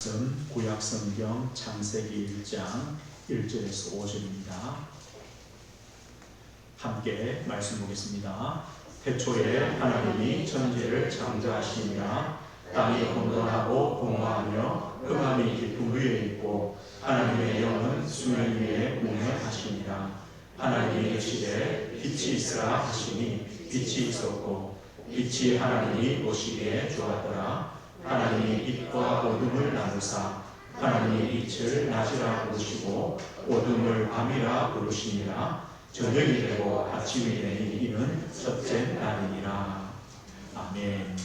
말씀 구약성경 창세기 1장 1절에서 5절입니다. 함께 말씀 보겠습니다. 태초에 하나님이 천지를 창조하시니라. 땅이 혼돈하고 공허하며 흑암이 깊은 위에 있고 하나님의 영은 수면 위에 운행하시니라. 하나님이 계시되 빛이 있으라 하시니 빛이 있었고 빛이 하나님이 보시기에 좋았더라. 하나님이 빛과 어둠을 나누사 하나님이 빛을 낮이라 부르시고 어둠을 밤이라 부르시니라. 저녁이 되고 아침이 되니 이는 첫째 날이니라. 아멘.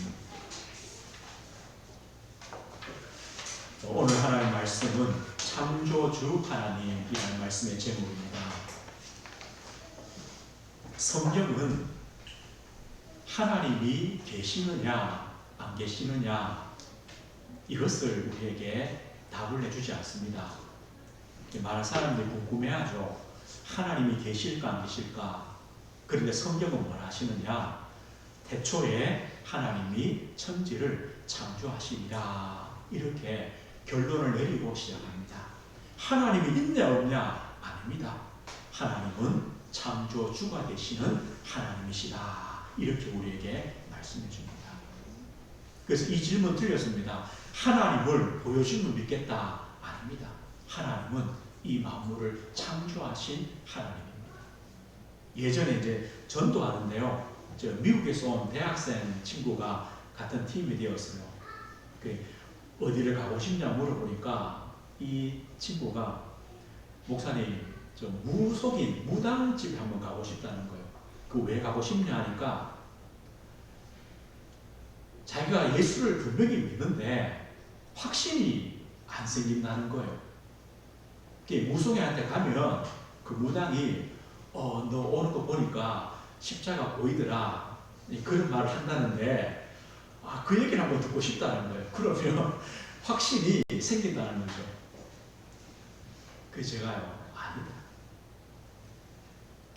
오늘 하나님의 말씀은 창조주 하나님이라는 말씀의 제목입니다. 성경은 하나님이 계시느냐 안 계시느냐 이것을 우리에게 답을 해주지 않습니다. 많은 사람들이 궁금해하죠. 하나님이 계실까 안 계실까? 그런데 성경은 뭘 하시느냐? 태초에 하나님이 천지를 창조하시니라. 이렇게 결론을 내리고 시작합니다. 하나님이 있냐 없냐? 아닙니다. 하나님은 창조주가 되시는 하나님이시다. 이렇게 우리에게 말씀해 줍니다. 그래서 이 질문 틀렸습니다. 하나님을 보여주면 믿겠다. 아닙니다. 하나님은 이 만물을 창조하신 하나님입니다. 예전에 이제 전도하는데요. 미국에서 온 대학생 친구가 같은 팀이 되었어요. 어디를 가고 싶냐 물어보니까 이 친구가 목사님 저 무속인 무당집에 한번 가고 싶다는 거예요. 그 왜 가고 싶냐 하니까 자기가 예수를 분명히 믿는데 확신이 안 생긴다는 거예요. 무속인한테 가면 그 무당이 너 오는 거 보니까 십자가 보이더라 그런 말을 한다는데 그 얘기를 한번 듣고 싶다는 거예요. 그러면 확신이 생긴다는 거죠. 그래서 제가요 아니다.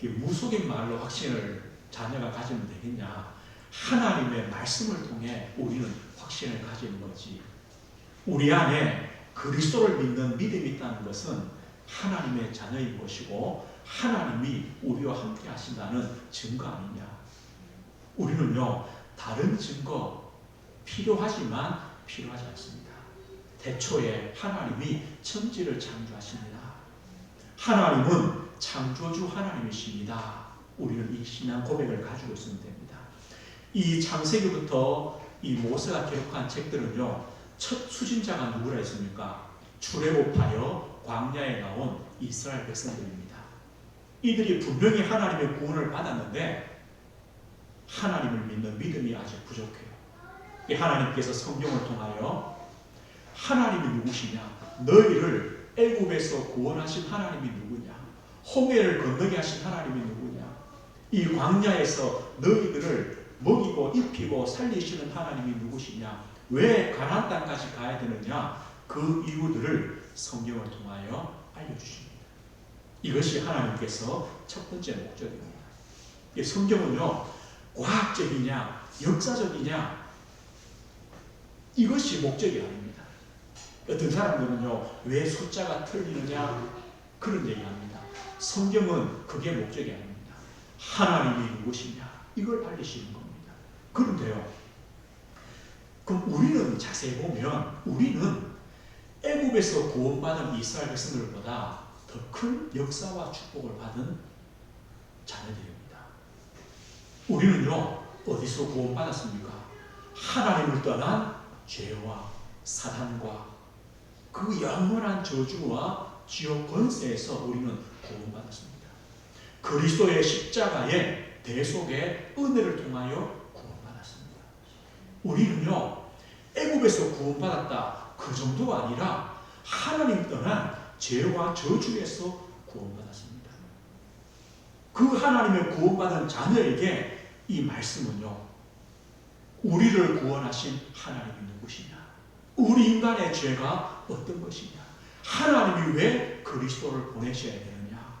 무속인 말로 확신을 자녀가 가지면 되겠냐? 하나님의 말씀을 통해 우리는 확신을 가지는 거지. 우리 안에 그리스도를 믿는 믿음이 있다는 것은 하나님의 자녀인 것이고 하나님이 우리와 함께 하신다는 증거 아니냐. 우리는요 다른 증거 필요하지만 필요하지 않습니다. 태초에 하나님이 천지를 창조하십니다. 하나님은 창조주 하나님이십니다. 우리는 이 신앙 고백을 가지고 있으면 됩니다. 이 창세기부터 이 모세가 기록한 책들은요 첫 수신자가 누구라 했습니까? 출애굽하여 광야에 나온 이스라엘 백성들입니다. 이들이 분명히 하나님의 구원을 받았는데 하나님을 믿는 믿음이 아직 부족해요. 하나님께서 성경을 통하여 하나님이 누구시냐? 너희를 애굽에서 구원하신 하나님이 누구냐? 홍해를 건너게 하신 하나님이 누구냐? 이 광야에서 너희들을 먹이고 입히고 살리시는 하나님이 누구시냐? 왜 가나안 땅까지 가야 되느냐? 그 이유들을 성경을 통하여 알려주십니다. 이것이 하나님께서 첫 번째 목적입니다. 성경은요 과학적이냐 역사적이냐 이것이 목적이 아닙니다. 어떤 사람들은요 왜 숫자가 틀리느냐 그런 얘기합니다. 성경은 그게 목적이 아닙니다. 하나님이 누구시냐 이걸 알리시는 겁니다. 그런데요 그럼 우리는 자세히 보면 우리는 애굽에서 구원받은 이스라엘 백성들보다 더 큰 역사와 축복을 받은 자녀들입니다. 우리는요 어디서 구원받았습니까? 하나님을 떠난 죄와 사단과 그 영원한 저주와 지옥 권세에서 우리는 구원받았습니다. 그리스도의 십자가의 대속의 은혜를 통하여 구원받았습니다. 우리는요 애굽에서 구원받았다 그 정도가 아니라 하나님 떠난 죄와 저주에서 구원받았습니다. 그 하나님의 구원받은 자녀에게 이 말씀은요 우리를 구원하신 하나님이 누구시냐? 우리 인간의 죄가 어떤 것이냐? 하나님이 왜 그리스도를 보내셔야 되느냐?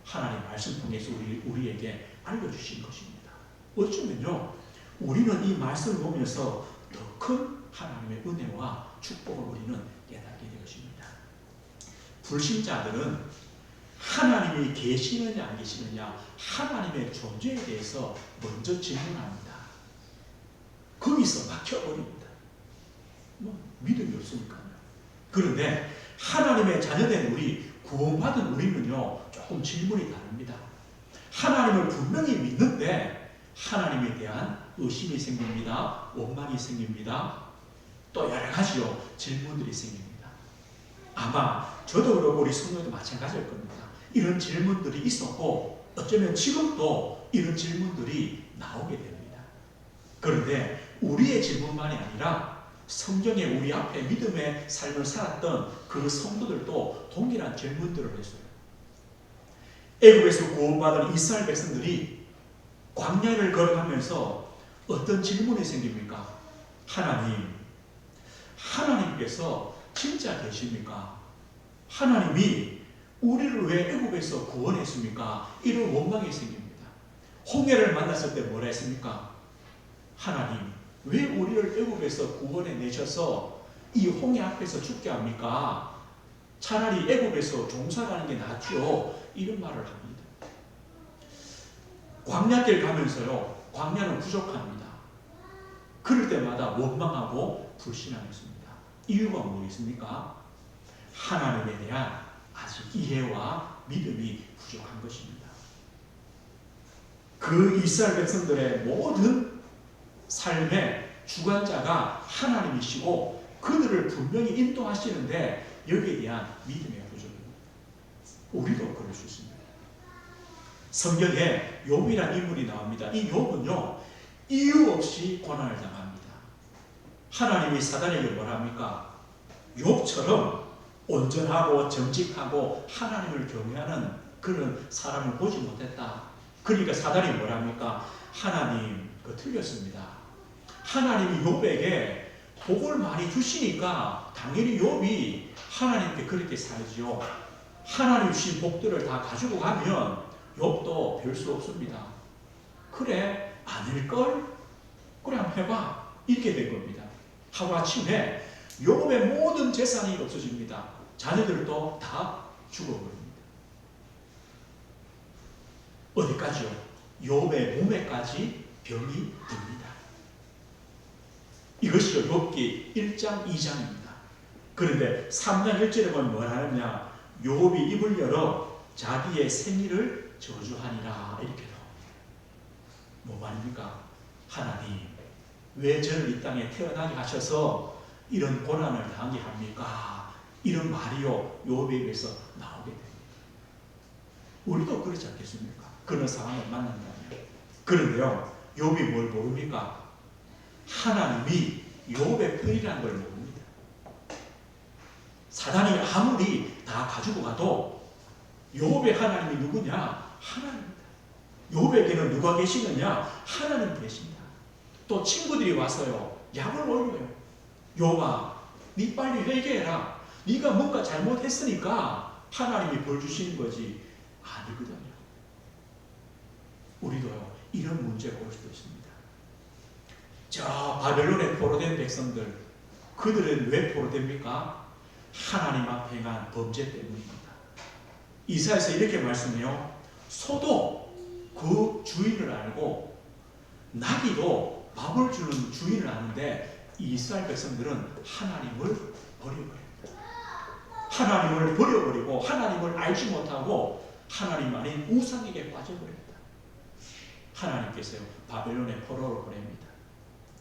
하나님 말씀 통해서 우리에게 알려주신 것입니다. 어쩌면요 우리는 이 말씀을 보면서 더 큰 하나님의 은혜와 축복을 우리는 깨닫습니다. 불신자들은 하나님이 계시느냐 안 계시느냐, 하나님의 존재에 대해서 먼저 질문합니다. 거기서 막혀버립니다. 믿음이 없으니까요. 그런데 하나님의 자녀된 우리, 구원받은 우리는요, 조금 질문이 다릅니다. 하나님을 분명히 믿는데 하나님에 대한 의심이 생깁니다. 원망이 생깁니다. 또 여러 가지요, 질문들이 생깁니다. 아마 저도 그렇고 우리 성도도 마찬가지일 겁니다. 이런 질문들이 있었고 어쩌면 지금도 이런 질문들이 나오게 됩니다. 그런데 우리의 질문만이 아니라 성경에 우리 앞에 믿음의 삶을 살았던 그 성도들도 동일한 질문들을 했어요. 애굽에서 구원받은 이스라엘 백성들이 광야를 걸어가면서 어떤 질문이 생깁니까? 하나님께서 진짜 계십니까? 하나님이 우리를 왜 애굽에서 구원했습니까? 이런 원망이 생깁니다. 홍해를 만났을 때 뭐라 했습니까? 하나님, 왜 우리를 애굽에서 구원해 내셔서 이 홍해 앞에서 죽게 합니까? 차라리 애굽에서 종살하는 게 낫죠. 이런 말을 합니다. 광야길 가면서요, 광야는 부족합니다. 그럴 때마다 원망하고 불신하였습니다. 이유가 뭐겠습니까? 하나님에 대한 아직 이해와 믿음이 부족한 것입니다. 그 이스라엘 백성들의 모든 삶의 주관자가 하나님이시고 그들을 분명히 인도하시는데 여기에 대한 믿음의 부족입니다. 우리도 그럴 수 있습니다. 성경에 욥이라는 인물이 나옵니다. 이 욥은요, 이유 없이 고난을 당합니다. 하나님이 사단에게 뭐라 합니까? 욥처럼 온전하고 정직하고 하나님을 경외하는 그런 사람을 보지 못했다. 그러니까 사단이 뭐라 합니까? 하나님, 그거 틀렸습니다. 하나님이 욥에게 복을 많이 주시니까 당연히 욥이 하나님께 그렇게 살지요. 하나님 주신 복들을 다 가지고 가면 욥도 별 수 없습니다. 그래, 아닐걸? 그래, 한번 해봐. 이렇게 된 겁니다. 하루아침에 욥의 모든 재산이 없어집니다. 자녀들도 다 죽어버립니다. 어디까지요? 욥의 몸에까지 병이 듭니다. 이것이요, 욥기 1장 2장입니다. 그런데 3장 1절에 보면 뭘 하느냐? 욥이 입을 열어 자기의 생일을 저주하니라, 이렇게 나옵니다. 뭐 말입니까? 하나님, 왜 저를 이 땅에 태어나게 하셔서 이런 고난을 당하게 합니까? 이런 말이요, 욥의 입에서 나오게 됩니다. 우리도 그렇지 않겠습니까? 그런 상황을 만난다면. 그런데요, 욥이 뭘 모릅니까? 하나님이 욥의 편이라는 걸 모릅니다. 사단이 아무리 다 가지고 가도 욥의 하나님이 누구냐? 하나님입니다. 욥에게는 누가 계시느냐? 하나님 계십니다. 또 친구들이 와서요, 약을 올려요. 욥아, 네 빨리 회개해라. 네가 뭔가 잘못했으니까 하나님이 벌 주시는 거지. 아니거든요. 우리도요, 이런 문제가 올 수도 있습니다. 저 바벨론에 포로된 백성들, 그들은 왜 포로됩니까? 하나님 앞에 행한 범죄 때문입니다. 이사야서 이렇게 말씀해요. 소도 그 주인을 알고 나귀도 밥을 주는 주인을 아는데 이스라엘 백성들은 하나님을 버려버립니다. 하나님을 버려버리고 하나님을 알지 못하고 하나님 아닌 우상에게 빠져버립니다. 하나님께서요, 바벨론의 포로를 보냅니다.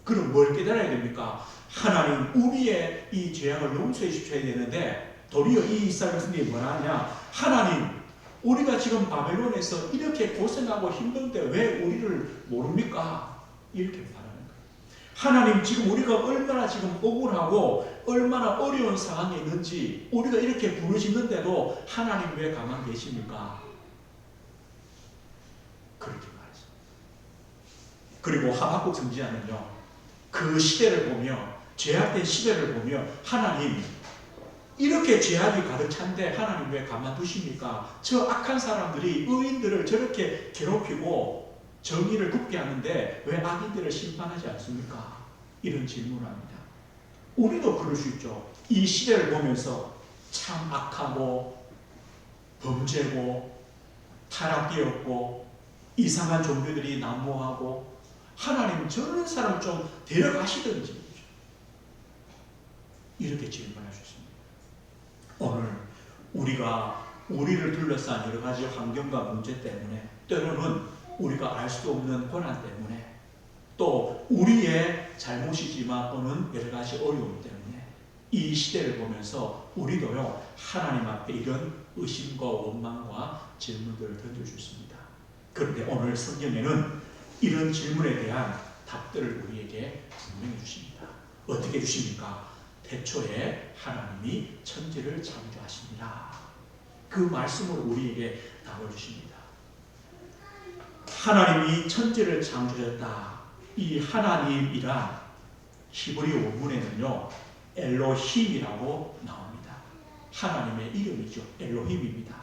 그럼 뭘 깨달아야 됩니까? 하나님, 우리의 이 죄악을 용서해 주셔야 되는데 도리어 이 이스라엘 백성들이 뭐라 하냐? 하나님, 우리가 지금 바벨론에서 이렇게 고생하고 힘든데 왜 우리를 모릅니까? 이렇게 말하는 거예요. 하나님, 지금 우리가 얼마나 지금 억울하고 얼마나 어려운 상황에 있는지 우리가 이렇게 부르짖는데도 하나님 왜 가만 계십니까? 그렇게 말했어요. 그리고 하박국 선지자는요, 그 시대를 보며, 죄악된 시대를 보며 하나님, 이렇게 죄악이 가득 찬데 하나님 왜 가만두십니까? 저 악한 사람들이 의인들을 저렇게 괴롭히고 정의를 굽게 하는데 왜 악인들을 심판하지 않습니까? 이런 질문을 합니다. 우리도 그럴 수 있죠. 이 시대를 보면서 참 악하고 범죄고 타락되었고 이상한 종교들이 난무하고 하나님 저런 사람 좀 데려가시든지 이렇게 질문하셨습니다. 오늘 우리가 우리를 둘러싼 여러 가지 환경과 문제 때문에 때로는 우리가 알 수 없는 고난 때문에 또 우리의 잘못이지만 또는 여러 가지 어려움 때문에 이 시대를 보면서 우리도요 하나님 앞에 이런 의심과 원망과 질문들을 던져주십니다. 그런데 오늘 성경에는 이런 질문에 대한 답들을 우리에게 분명히 주십니다. 어떻게 주십니까? 태초에 하나님이 천지를 창조하시니라. 그 말씀으로 우리에게 답을 주십니다. 하나님이 천지를 창조했다. 이 하나님이란 히브리 원문에는요 엘로힘이라고 나옵니다. 하나님의 이름이죠. 엘로힘입니다.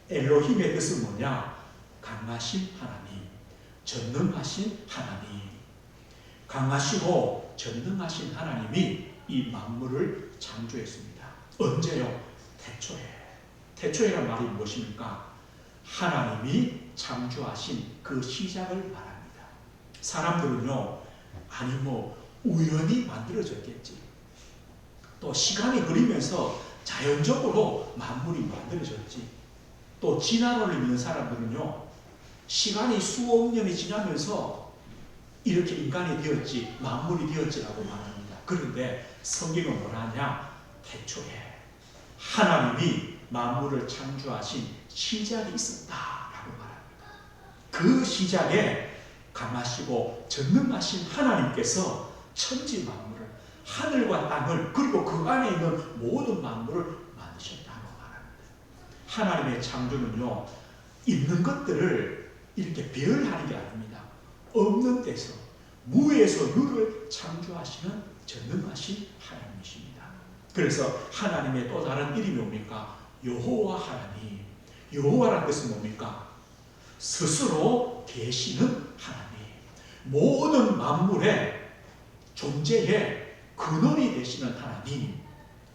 엘로힘의 뜻은 뭐냐? 강하신 하나님, 전능하신 하나님. 강하시고 전능하신 하나님이 이 만물을 창조했습니다. 언제요? 태초에. 태초에란 말이 무엇입니까? 하나님이 창조하신 그 시작을 말합니다. 사람들은요, 아니 우연히 만들어졌겠지. 또 시간이 흐르면서 자연적으로 만물이 만들어졌지. 또 진화론을 믿는 사람들은요, 시간이 수억 년이 지나면서 이렇게 인간이 되었지, 만물이 되었지라고 말합니다. 그런데 성경은 뭐라 하냐? 태초에 하나님이 만물을 창조하신 시작이 있었다라고 말합니다. 그 시작에 강하시고 전능하신 하나님께서 천지 만물을, 하늘과 땅을, 그리고 그 안에 있는 모든 만물을 만드셨다고 말합니다. 하나님의 창조는요, 있는 것들을 이렇게 배열하는 게 아닙니다. 없는 데서, 무에서 유를 창조하시는 전능하신 하나님이십니다. 그래서 하나님의 또 다른 이름이 뭡니까? 여호와 하나님. 여호와라는 뜻은 뭡니까? 스스로 계시는 하나님. 모든 만물의 존재의 근원이 되시는 하나님.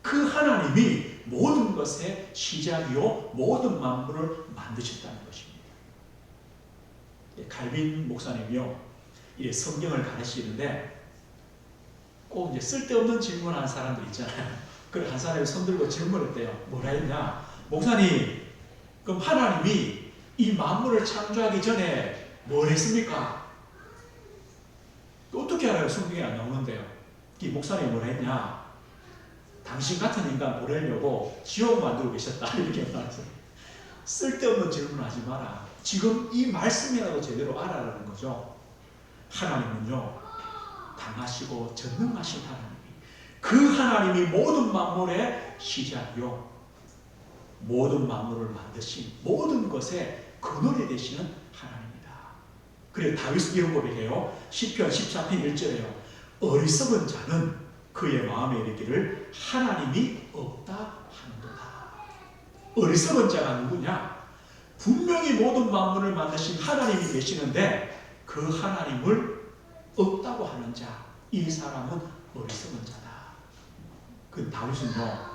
그 하나님이 모든 것의 시작이요 모든 만물을 만드셨다는 것입니다. 칼빈 목사님이요 성경을 가르치는데 꼭 이제 쓸데없는 질문하는 사람들 있잖아요. 그래 한 사람이 손 들고 질문했대요. 뭐라 했냐? 목사님, 그럼 하나님이 이 만물을 창조하기 전에 뭘 했습니까? 어떻게 알아요? 성경에 안 나오는데요. 이 목사님이 뭐라 했냐? 당신 같은 인간 보내려고 지옥 만들고 계셨다. 이렇게 말했어요. 쓸데없는 질문하지 마라. 지금 이 말씀이라도 제대로 알아라는 거죠. 하나님은요, 강하시고 전능하신 하나님이, 그 하나님이 모든 만물의 시작이요 모든 만물을 만드신 모든 것의 근원이 되시는 하나님이다. 그래서 다윗은 이런 고백해요. 시편 14편 1절에요. 어리석은 자는 그의 마음에 이르기를 하나님이 없다 하는도다. 어리석은 자가 누구냐? 분명히 모든 만물을 만드신 하나님이 계시는데 그 하나님을 없다고 하는 자, 이 사람은 어리석은 자다. 그 다윗은요,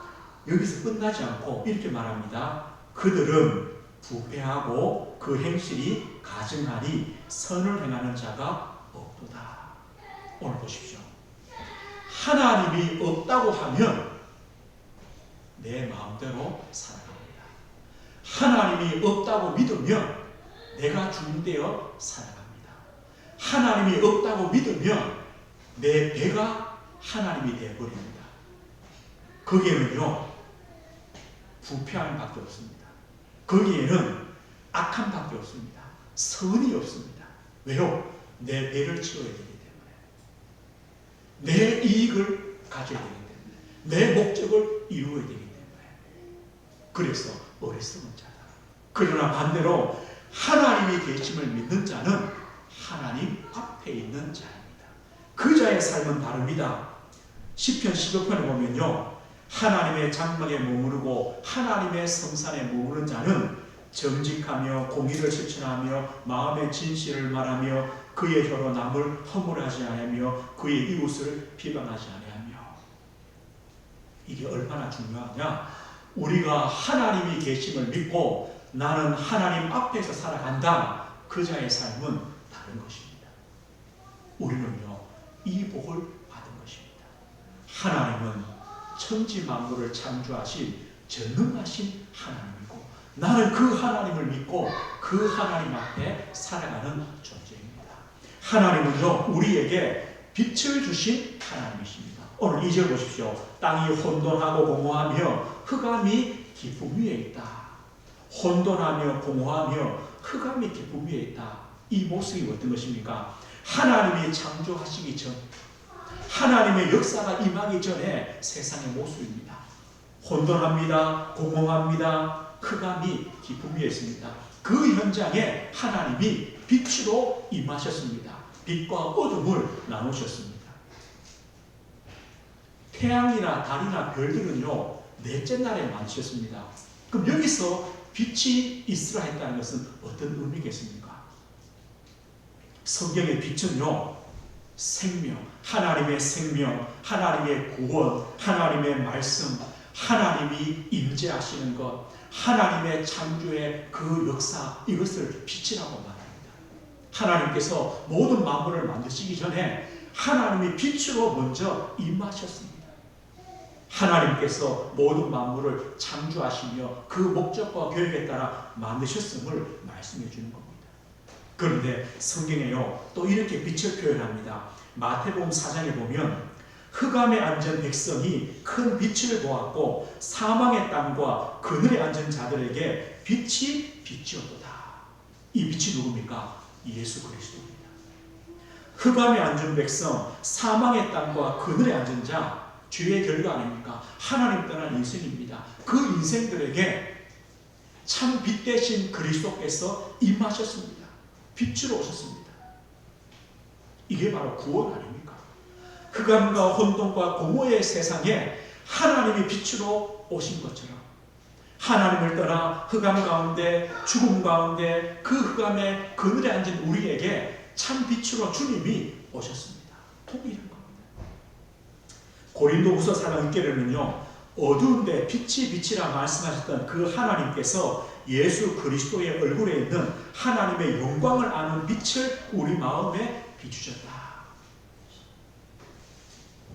여기서 끝나지 않고 이렇게 말합니다. 그들은 부패하고 그 행실이 가증하니 선을 행하는 자가 없도다. 오늘 보십시오. 하나님이 없다고 하면 내 마음대로 살아갑니다. 하나님이 없다고 믿으면 내가 주인되어 살아갑니다. 하나님이 없다고 믿으면 내 배가 하나님이 되어버립니다. 거기에는요, 부패함 밖에 없습니다. 거기에는 악함 밖에 없습니다. 선이 없습니다. 왜요? 내 배를 채워야 되기 때문에. 내 이익을 가져야 되기 때문에. 내 목적을 이루어야 되기 때문에. 그래서 어리석은 자다. 그러나 반대로 하나님이 계심을 믿는 자는 하나님 앞에 있는 자입니다. 그 자의 삶은 다릅니다. 시편 15편에 보면요, 하나님의 장막에 머무르고 하나님의 성산에 머무르는 자는 정직하며 공의를 실천하며 마음의 진실을 말하며 그의 혀로 남을 허물하지 아니하며 그의 이웃을 비방하지 아니하며. 이게 얼마나 중요하냐? 우리가 하나님이 계심을 믿고 나는 하나님 앞에서 살아간다. 그 자의 삶은 다른 것입니다. 우리는요, 이 복을 받은 것입니다. 하나님은 천지 만물을 창조하신 전능하신 하나님이고 나는 그 하나님을 믿고 그 하나님 앞에 살아가는 존재입니다. 하나님은요, 우리에게 빛을 주신 하나님이십니다. 오늘 2절 보십시오. 땅이 혼돈하고 공허하며 흑암이 깊음 위에 있다. 혼돈하며 공허하며 흑암이 깊음 위에 있다. 이 모습이 어떤 것입니까? 하나님이 창조하시기 전, 하나님의 역사가 임하기 전에 세상의 모습입니다. 혼돈합니다. 공허합니다. 흑암이 깊음 위에 있습니다. 그 현장에 하나님이 빛으로 임하셨습니다. 빛과 어둠을 나누셨습니다. 태양이나 달이나 별들은요, 넷째 날에 만드셨습니다. 그럼 여기서 빛이 있으라 했다는 것은 어떤 의미겠습니까? 성경의 빛은요, 생명, 하나님의 생명, 하나님의 구원, 하나님의 말씀, 하나님이 임재하시는 것, 하나님의 창조의 그 역사, 이것을 빛이라고 말합니다. 하나님께서 모든 만물을 만드시기 전에 하나님이 빛으로 먼저 임하셨습니다. 하나님께서 모든 만물을 창조하시며 그 목적과 계획에 따라 만드셨음을 말씀해 주는 겁니다. 그런데 성경에요, 또 이렇게 빛을 표현합니다. 마태복음 4장에 보면 흑암에 앉은 백성이 큰 빛을 보았고 사망의 땅과 그늘에 앉은 자들에게 빛이 비치었도다. 이 빛이 누굽니까? 예수 그리스도입니다. 흑암에 앉은 백성, 사망의 땅과 그늘에 앉은 자, 죄의 결과 아닙니까? 하나님 떠난 인생입니다. 그 인생들에게 참 빛 대신 그리스도께서 임하셨습니다. 빛으로 오셨습니다. 이게 바로 구원 아닙니까? 흑암과 혼돈과 공허의 세상에 하나님이 빛으로 오신 것처럼 하나님을 떠나 흑암 가운데 죽음 가운데 그 흑암의 그늘에 앉은 우리에게 참 빛으로 주님이 오셨습니다. 통일한 겁니다. 고린도후서 4장 6절에는요, 어두운데 빛이 빛이라 말씀하셨던 그 하나님께서 예수 그리스도의 얼굴에 있는 하나님의 영광을 아는 빛을 우리 마음에 비추셨다.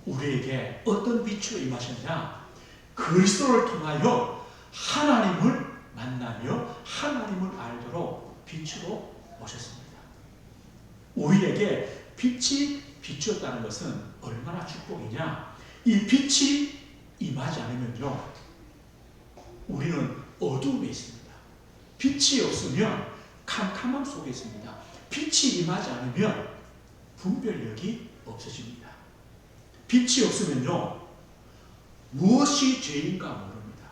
우리에게 어떤 빛으로 임하셨냐? 그리스도를 통하여 하나님을 만나며 하나님을 알도록 빛으로 오셨습니다. 우리에게 빛이 비추었다는 것은 얼마나 축복이냐? 이 빛이 임하지 않으면요, 우리는 어두움에 있습니다. 빛이 없으면 캄캄함 속에 있습니다. 빛이 임하지 않으면 분별력이 없어집니다. 빛이 없으면요, 무엇이 죄인가 모릅니다.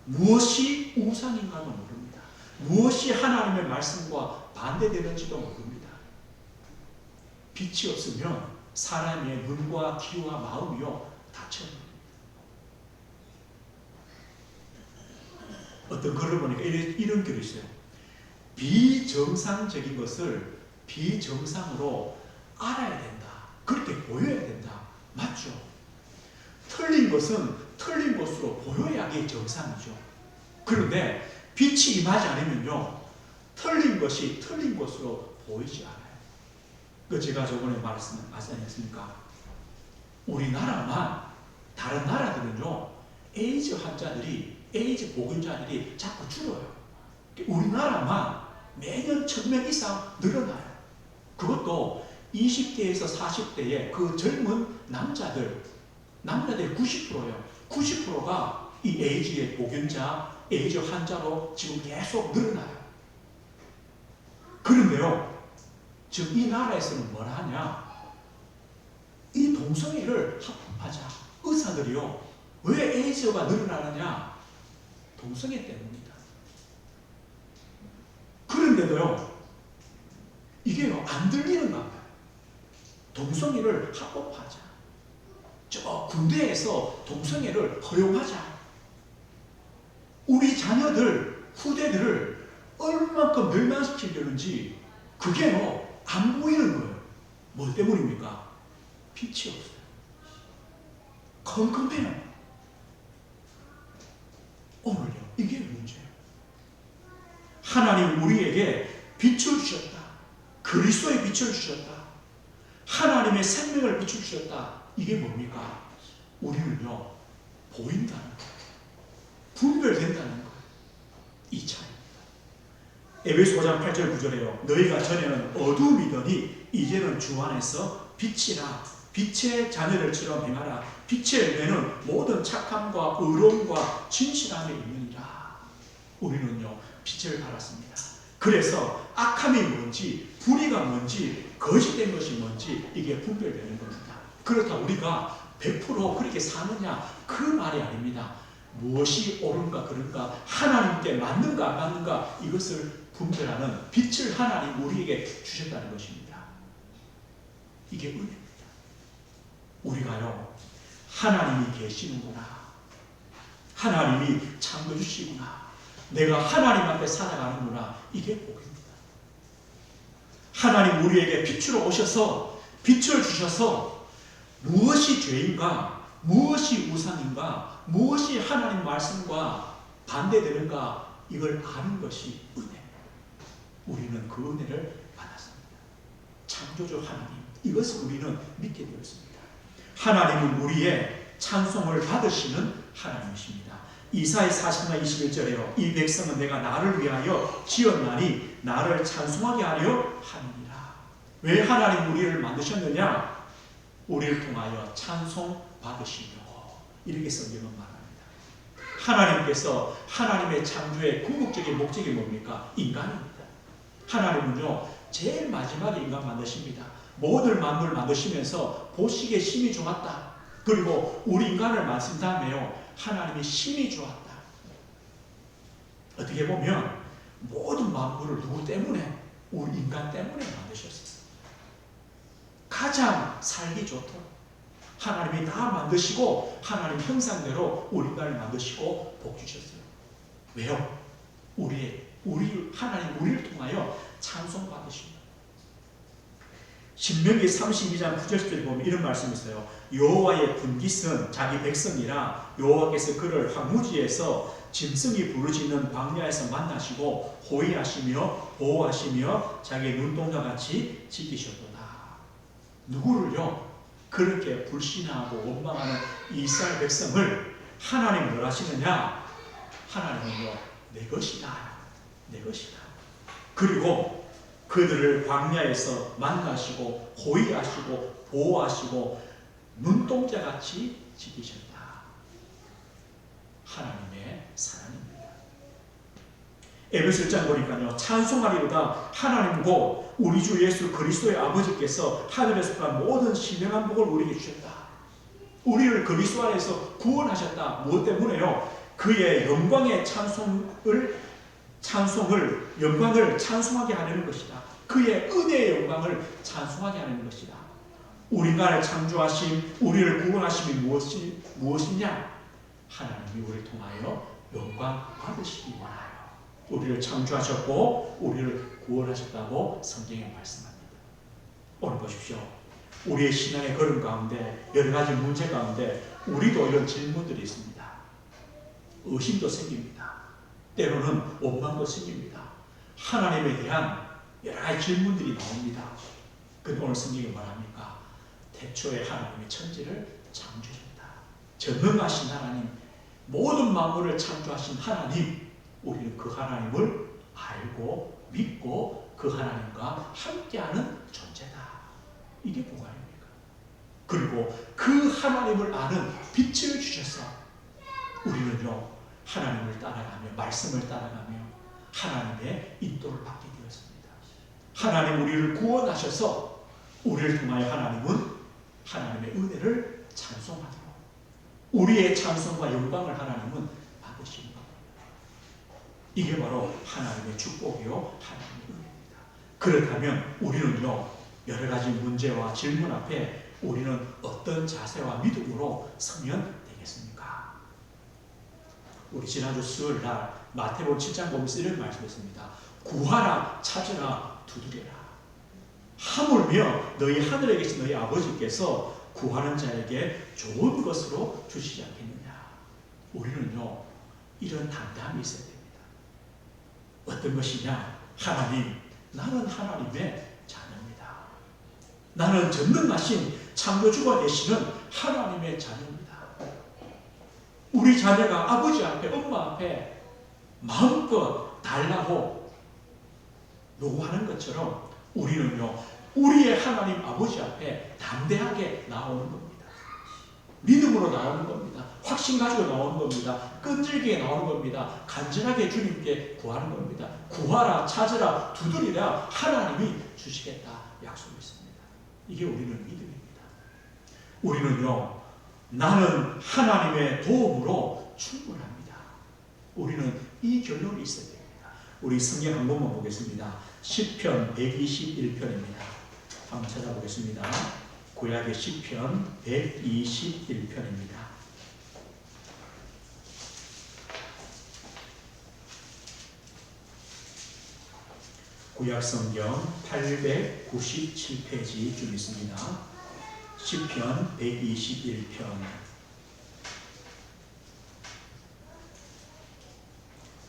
무엇이 우상인가도 모릅니다. 무엇이 하나님의 말씀과 반대되는지도 모릅니다. 빛이 없으면 사람의 눈과 귀와 마음이요, 닫혀버립니다. 어떤 글을 보니까 이런 글이 있어요. 비정상적인 것을 비정상으로 알아야 된다. 그렇게 보여야 된다. 맞죠? 틀린 것은 틀린 것으로 보여야 게 정상이죠. 그런데 빛이 임하지 않으면요, 틀린 것이 틀린 것으로 보이지 않아요. 그 제가 저번에 말씀했습니까? 우리나라만, 다른 나라들은요, 에이즈 환자들이, 에이즈 보균자들이 자꾸 줄어요. 우리나라만 매년 1000명 이상 늘어나요. 그것도 20대에서 40대의 그 젊은 남자들 90%예요. 90%가 이 에이즈의 보균자, 에이즈 환자로 지금 계속 늘어나요. 그런데요, 지금 이 나라에서는 뭐라 하냐? 이 동성애를 합법하자. 의사들이요, 왜 에이즈가 늘어나느냐? 동성애 때문입니다. 그런데도요, 이게요, 안 들리는가 봐요. 동성애를 합법하자. 저 군대에서 동성애를 허용하자. 우리 자녀들, 후대들을 얼마만큼 멸망시키려는지 그게요, 안 보이는 거예요. 뭐 때문입니까? 빛이 없어요. 컴컴해요. 하나님 우리에게 빛을 주셨다. 그리스도의 빛을 주셨다. 하나님의 생명을 빛을 주셨다. 이게 뭡니까? 우리는요, 보인다는 거예요. 분별된다는 거예요. 이 차이입니다. 에베소 5장 8절 9절에요. 너희가 전에는 어둠이더니 이제는 주 안에서 빛이라. 빛의 자녀들처럼 행하라. 빛의 열매는 모든 착함과 의로움과 진실함에 있느니라. 우리는요, 빛을 발했습니다. 그래서 악함이 뭔지, 불의가 뭔지, 거짓된 것이 뭔지 이게 분별되는 겁니다. 그렇다 우리가 100% 그렇게 사느냐, 그 말이 아닙니다. 무엇이 옳은가 그른가, 하나님께 맞는가 안 맞는가, 이것을 분별하는 빛을 하나님 우리에게 주셨다는 것입니다. 이게 은혜입니다. 우리가요, 하나님이 계시는구나, 하나님이 참겨주시구나, 내가 하나님 앞에 살아가는구나, 이게 복입니다. 하나님 우리에게 빛으로 오셔서 빛을 주셔서 무엇이 죄인가, 무엇이 우상인가, 무엇이 하나님 말씀과 반대되는가, 이걸 아는 것이 은혜. 우리는 그 은혜를 받았습니다. 창조주 하나님, 이것을 우리는 믿게 되었습니다. 하나님은 우리의 찬송을 받으시는 하나님이십니다. 이사야 40장 21절에요. 이 백성은 내가 나를 위하여 지었나니 나를 찬송하게 하려 하느니라. 왜 하나님 우리를 만드셨느냐? 우리를 통하여 찬송 받으시려고. 이렇게 성경은 말합니다. 하나님께서 하나님의 창조의 궁극적인 목적이 뭡니까? 인간입니다. 하나님은요, 제일 마지막에 인간 만드십니다. 모든 만물을 만드시면서 보시기에 심히 좋았다. 그리고 우리 인간을 만든 다음에요, 하나님이 심히 좋았다. 어떻게 보면 모든 만물을 누구 때문에? 우리 인간 때문에 만드셨어요. 가장 살기 좋도록 하나님이 다 만드시고 하나님 형상대로 우리 인간을 만드시고 복 주셨어요. 왜요? 하나님 우리를 통하여 찬송 받으십니다. 신명기 32장 9절에 보면 이런 말씀이 있어요. 여호와의 분깃은 자기 백성이라 여호와께서 그를 황무지에서 짐승이 부르짖는 광야에서 만나시고 호위하시며 보호하시며 자기의 눈동자같이 지키셨도다. 누구를요? 그렇게 불신하고 원망하는 이스라엘 백성을 하나님 뭘 하시느냐? 하나님은요, 내 것이다. 내 것이다. 그리고 그들을 광야에서 만나시고 호위하시고 보호하시고 눈동자같이 지키셨다. 하나님의 사랑입니다. 에베소 1장 보니까요, 찬송하리로다 하나님 곧 우리 주 예수 그리스도의 아버지께서 하늘에서 속한 모든 신령한 복을 우리에게 주셨다. 우리를 그리스도 안에서 구원하셨다. 무엇 때문에요? 그의 영광의 영광을 찬송하게 하려는 것이다. 그의 은혜의 영광을 찬송하게 하려는 것이다. 우리가 창조하신, 우리를 구원하심이 무엇이냐? 하나님이 우리를 통하여 영광 받으시기 원하여 우리를 창조하셨고 우리를 구원하셨다고 성경에 말씀합니다. 오늘 보십시오. 우리의 신앙의 걸음 가운데 여러 가지 문제 가운데 우리도 이런 질문들이 있습니다. 의심도 생깁니다. 때로는 원망도 생깁니다. 하나님에 대한 여러 가지 질문들이 나옵니다. 그런데 오늘 성경이 말합니까? 태초에 하나님이 천지를 창조하셨다. 전능하신 하나님, 모든 만물을 창조하신 하나님, 우리는 그 하나님을 알고 믿고 그 하나님과 함께하는 존재다. 이게 뭐가 아닙니까? 그리고 그 하나님을 아는 빛을 주셔서 우리는요, 하나님을 따라가며 말씀을 따라가며 하나님의 인도를 받게 되었습니다. 하나님 우리를 구원하셔서 우리를 통하여 하나님은 하나님의 은혜를 찬송하도록 우리의 찬송과 영광을 하나님은 받으시는 겁니다. 이게 바로 하나님의 축복이요 하나님의 은혜입니다. 그렇다면 우리는요, 여러 가지 문제와 질문 앞에 우리는 어떤 자세와 믿음으로 서면 되겠습니까? 우리 지난주 수요일 날 마태복음 7장 보면서 이런 말씀했습니다. 구하라, 찾으라, 두드려라. 하물며 너희 하늘에 계신 너희 아버지께서 구하는 자에게 좋은 것으로 주시지 않겠느냐. 우리는요, 이런 담대함이 있어야 됩니다. 어떤 것이냐? 하나님, 나는 하나님의 자녀입니다. 나는 전능하신 창조주가 되시는 하나님의 자녀입니다. 우리 자녀가 아버지 앞에, 엄마 앞에 마음껏 달라고 요구하는 것처럼 우리는요, 우리의 하나님 아버지 앞에 담대하게 나오는 겁니다. 믿음으로 나오는 겁니다. 확신 가지고 나오는 겁니다. 끈질기게 나오는 겁니다. 간절하게 주님께 구하는 겁니다. 구하라, 찾으라, 두드리라, 하나님이 주시겠다 약속했습니다. 이게 우리는 믿음입니다. 우리는요, 나는 하나님의 도움으로 충분합니다. 우리는 이 결론이 있어야 됩니다. 우리 성경 한 번만 보겠습니다. 시편 121편입니다. 한번 찾아보겠습니다. 구약의 시편 121편입니다. 구약 성경 897페이지 좀 있습니다. 시편 121편.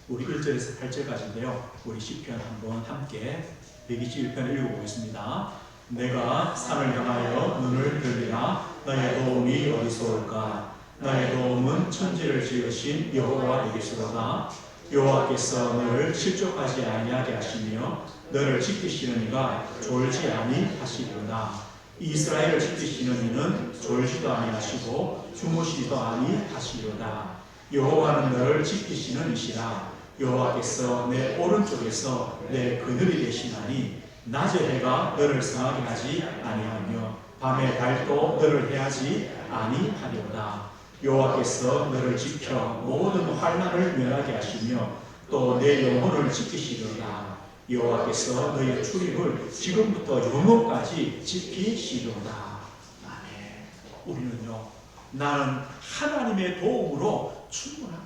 우리 1절에서 8절까지인데요. 우리 시편 한번 함께 121편을 읽어보겠습니다. 내가 산을 향하여 눈을 들리라. 나의 도움이 어디서 올까? 나의 도움은 천지를 지으신 여호와에게서로다. 여호와께서 너를 실족하지 아니하게 하시며 너를 지키시는 이가 졸지 아니하시리로다. 이스라엘을 지키시는 이는 졸지도 아니하시고 주무시지도 아니하시리로다. 여호와는 너를 지키시는 이시라. 여호와께서 내 오른쪽에서 내 그늘이 되시나니 낮에 해가 너를 상하게 하지 아니하며 밤에 달도 너를 해하지 아니하리로다. 여호와께서 너를 지켜 모든 환난을 면하게 하시며 또 내 영혼을 지키시리로다. 여호와께서 너의 출입을 지금부터 영원까지 지키시리로다. 아멘. 우리는요, 나는 하나님의 도움으로 충분하다.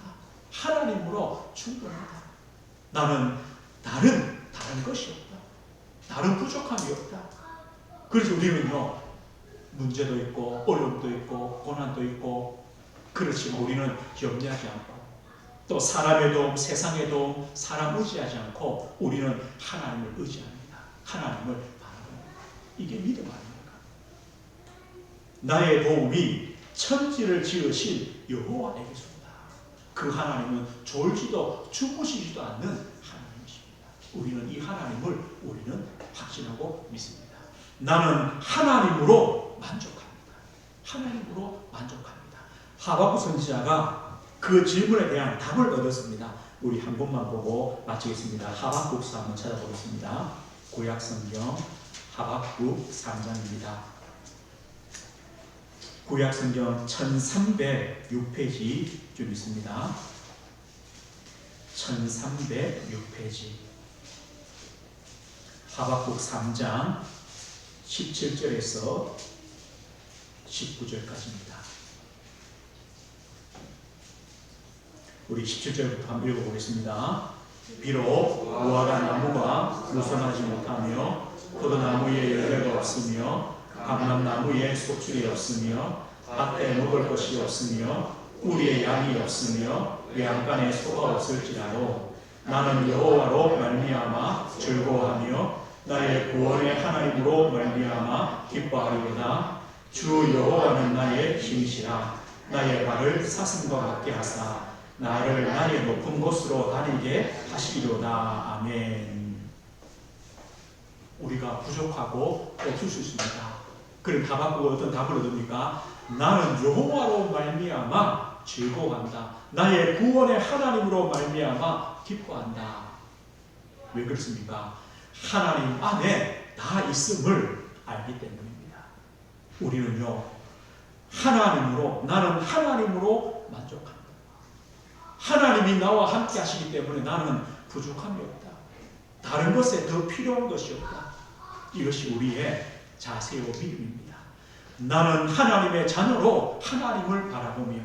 하나님으로 충분하다. 나는 다른 것이 없다. 다른 부족함이 없다. 그래서 우리는요, 문제도 있고 어려움도 있고 고난도 있고, 그렇지만 우리는 염려하지 않고 또 사람의 도움, 세상의 도움, 사람 의지하지 않고 우리는 하나님을 의지합니다. 하나님을 바라봅니다. 이게 믿음 아닙니까? 나의 도움이 천지를 지으신 여호와에게서다. 그 하나님은 졸지도 주무시지도 않는 하나님이십니다. 우리는 이 하나님을 우리는 확신하고 믿습니다. 나는 하나님으로 만족합니다. 하나님으로 만족합니다. 하박국 선지자가 그 질문에 대한 답을 얻었습니다. 우리 한 번만 보고 마치겠습니다. 하박국서 한번 찾아보겠습니다. 구약 성경 하박국 3장입니다. 구약 성경 1306페이지 좀 있습니다. 1306페이지. 하박국 3장 17절에서 19절까지입니다. 우리 17절부터 한번 읽어보겠습니다. 비록 무화과 나무가 무성하지 못하며 포도나무에 열매가 없으며 감람나무에 속줄이 없으며 밭에 먹을 것이 없으며 우리의 양이 없으며 외양간에 소가 없을지라도 나는 여호와로 말미암아 즐거워하며 나의 구원의 하나님으로 말미암아 기뻐하리로다. 주 여호와는 나의 힘이시라. 나의 발을 사슴과 같게 하사 나를 나의 높은 곳으로 다니게 하시리로다. 아멘. 우리가 부족하고 없을 수 있습니다. 그럼 하박국은 어떤 답을 얻습니까? 나는 여호와로 말미암아 즐거워한다. 나의 구원의 하나님으로 말미암아 기뻐한다. 왜 그렇습니까? 하나님 안에 다 있음을 알기 때문입니다. 우리는요, 하나님으로, 나는 하나님으로 만족합니다. 하나님이 나와 함께 하시기 때문에 나는 부족함이 없다. 다른 것에 더 필요한 것이 없다. 이것이 우리의 자세요 믿음입니다. 나는 하나님의 자녀로 하나님을 바라보며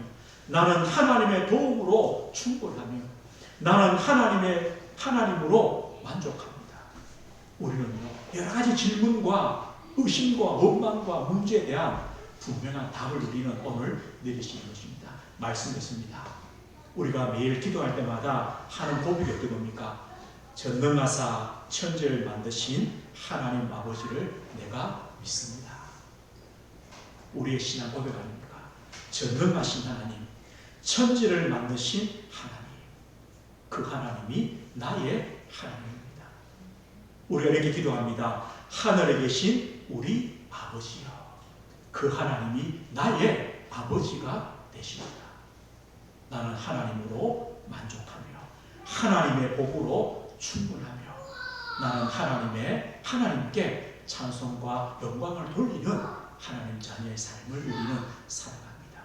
나는 하나님의 도움으로 충분하며 나는 하나님으로 만족합니다. 우리는요, 여러 가지 질문과 의심과 원망과 문제에 대한 분명한 답을 우리는 오늘 내리시는 것입니다. 말씀했습니다. 우리가 매일 기도할 때마다 하는 고백이 어떤 겁니까? 전능하사 천지를 만드신 하나님 아버지를 내가 믿습니다. 우리의 신앙 고백 아닙니까? 전능하신 하나님, 천지를 만드신 하나님, 그 하나님이 나의 하나님입니다. 우리가 이렇게 기도합니다. 하늘에 계신 우리 아버지여, 그 하나님이 나의 아버지가 되십니다. 나는 하나님으로 만족하며 하나님의 복으로 충분하며 나는 하나님께 찬송과 영광을 돌리는 하나님 자녀의 삶을 누리는 살아갑니다.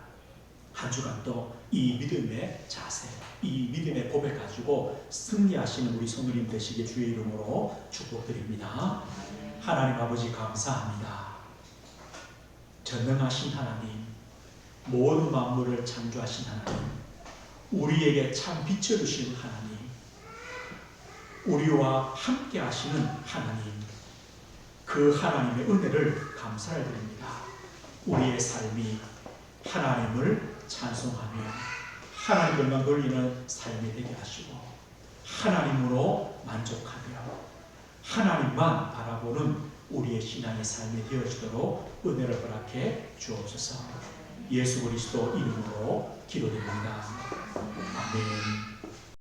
한 주간도 이 믿음의 자세, 이 믿음의 고백 가지고 승리하시는 우리 성도님 되시게 주의 이름으로 축복드립니다. 하나님 아버지 감사합니다. 전능하신 하나님, 모든 만물을 창조하신 하나님, 우리에게 참 비춰주시는 하나님, 우리와 함께 하시는 하나님, 그 하나님의 은혜를 감사를 드립니다. 우리의 삶이 하나님을 찬송하며 하나님을만 돌리는 삶이 되게 하시고 하나님으로 만족하며 하나님만 바라보는 우리의 신앙의 삶이 되어지도록 은혜를 허락해 주옵소서. 예수 그리스도 이름으로 기도드립니다. 아멘.